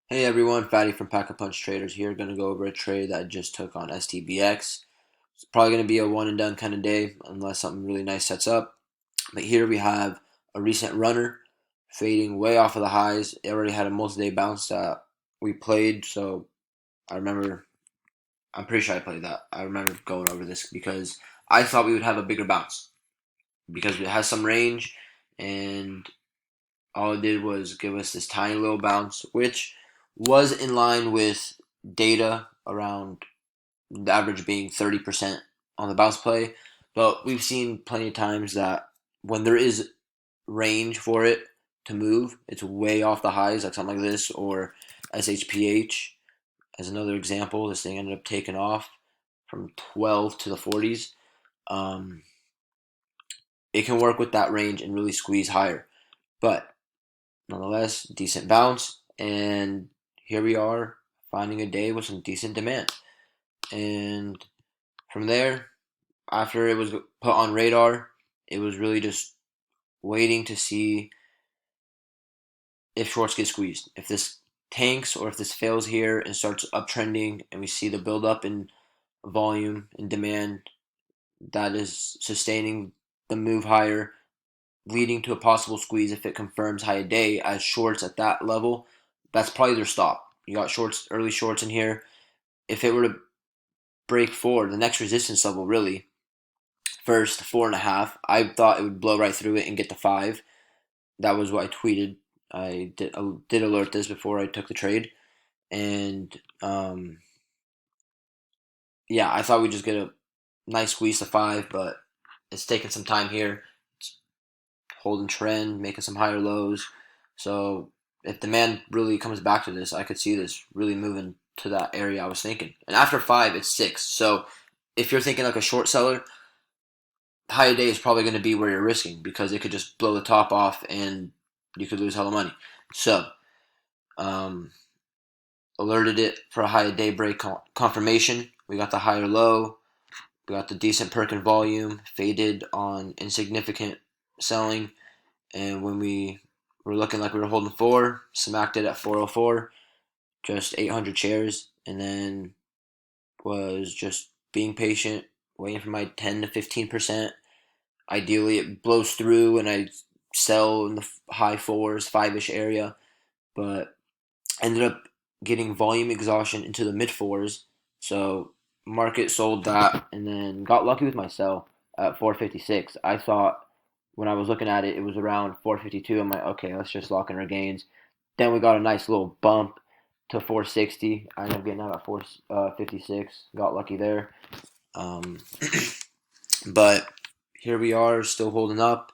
Hey everyone, Fatty from Pack a Punch Traders here. Going to go over a trade that I just took on STBX. It's probably going to be a one and done kind of day unless something really nice sets up. But here we have a recent runner fading way off of the highs. It already had a multi-day bounce that we played, so I remember, I'm pretty sure I played that. I remember going over this because I thought we would have a bigger bounce because it has some range and all it did was give us this tiny little bounce, which was in line with data around the average being 30% on the bounce play. But we've seen plenty of times that when there is range for it to move, it's way off the highs, like something like this, or SHPH as another example. This thing ended up taking off from 12 to the 40s. Um, it can work with that range and really squeeze higher. But nonetheless, decent bounce, and here we are finding a day with some decent demand. And from there, after it was put on radar, it was really just waiting to see if shorts get squeezed. If this tanks or if this fails here and starts uptrending and we see the buildup in volume and demand that is sustaining the move higher, leading to a possible squeeze if it confirms high day as shorts at that level. That's probably their stop. You got shorts, early shorts in here. If it were to break forward, the next resistance level really, first 4.5, I thought it would blow right through it and get to 5. That was what I tweeted. I did alert this before I took the trade, and yeah, I thought we'd just get a nice squeeze to 5, but it's taking some time here. It's holding trend, making some higher lows. So if demand really comes back to this, I could see this really moving to that area I was thinking. And after 5, it's 6. So if you're thinking like a short seller, high day is probably going to be where you're risking because it could just blow the top off and you could lose hella money. So um, alerted it for a high day break confirmation. We got the higher low. We got the decent perk in volume, faded on insignificant selling, and when we were looking like we were holding 4, smacked it at 404, just 800 shares, and then was just being patient, waiting for my 10 to 15%. Ideally, it blows through and I sell in the high fours, 5-ish area, but ended up getting volume exhaustion into the mid fours. So market sold that and then got lucky with my sell at 456. I thought when I was looking at it, it was around 452. I'm like, okay, let's just lock in our gains. Then we got a nice little bump to 460. I ended up getting out at 456. Got lucky there. Um, but here we are, still holding up.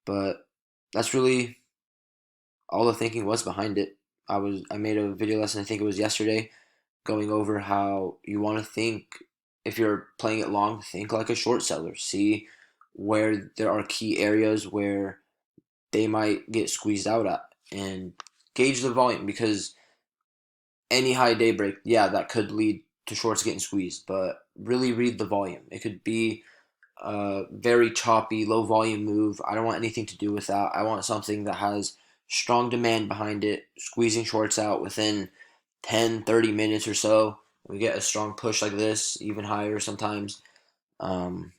But that's really all the thinking was behind it. I made a video lesson, I think it was yesterday, going over how you want to think if you're playing it long, think like a short seller. See where there are key areas where they might get squeezed out at and gauge the volume because any high day break, yeah, that could lead to shorts getting squeezed, but really read the volume. It could be a very choppy, low volume move. I don't want anything to do with that. I want something that has strong demand behind it, squeezing shorts out within 10, 30 minutes or so. We get a strong push like this, even higher sometimes. Um,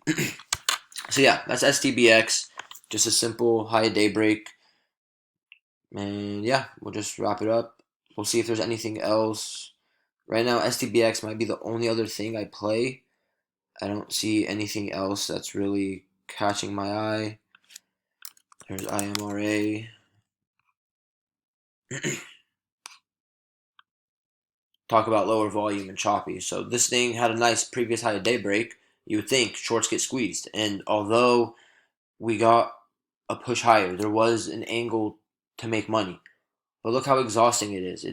so yeah, that's STBX. Just a simple high day break. And yeah, we'll just wrap it up. We'll see if there's anything else. Right now, STBX might be the only other thing I play. I don't see anything else that's really catching my eye. There's IMRA. Talk about lower volume and choppy. So this thing had a nice previous high day break. You would think shorts get squeezed. And although we got a push higher, there was an angle to make money. But look how exhausting it is.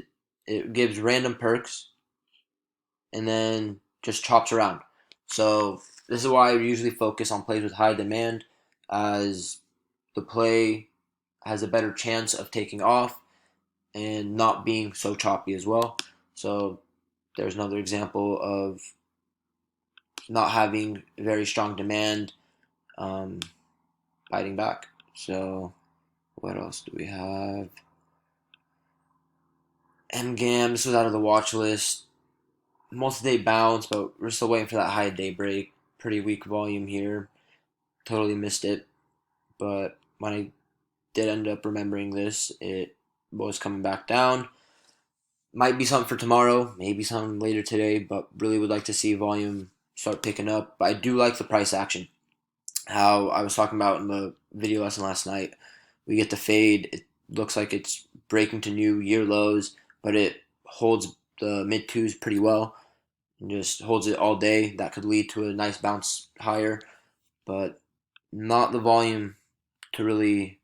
It gives random perks and then just chops around. So this is why I usually focus on plays with high demand, as the play has a better chance of taking off and not being so choppy as well. So there's another example of not having very strong demand, um, biting back. So what else do we have? MGAM, this was out of the watch list. Multi-day bounce, but we're still waiting for that high day break. Pretty weak volume here. Totally missed it. But when I did end up remembering this, it was coming back down. Might be something for tomorrow, maybe something later today, but really would like to see volume start picking up. But I do like the price action. How I was talking about in the video lesson last night, we get the fade. It looks like it's breaking to new year lows, but it holds the mid twos pretty well and just holds it all day. That could lead to a nice bounce higher, but not the volume to really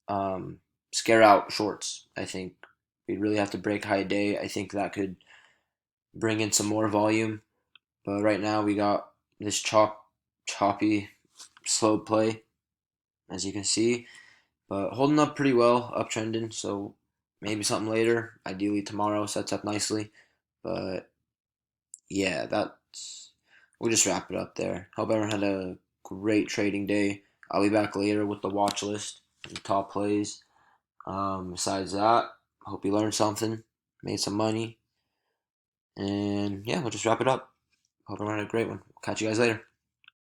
um, scare out shorts. I think we'd really have to break high day. I think that could bring in some more volume. But right now we got this choppy, slow play, as you can see. But holding up pretty well, uptrending. So maybe something later. Ideally tomorrow sets up nicely. But yeah, that's we'll just wrap it up there. Hope everyone had a great trading day. I'll be back later with the watch list and the top plays. Besides that, hope you learned something, made some money, and yeah, we'll just wrap it up. Hope everyone had a great one. Catch you guys later.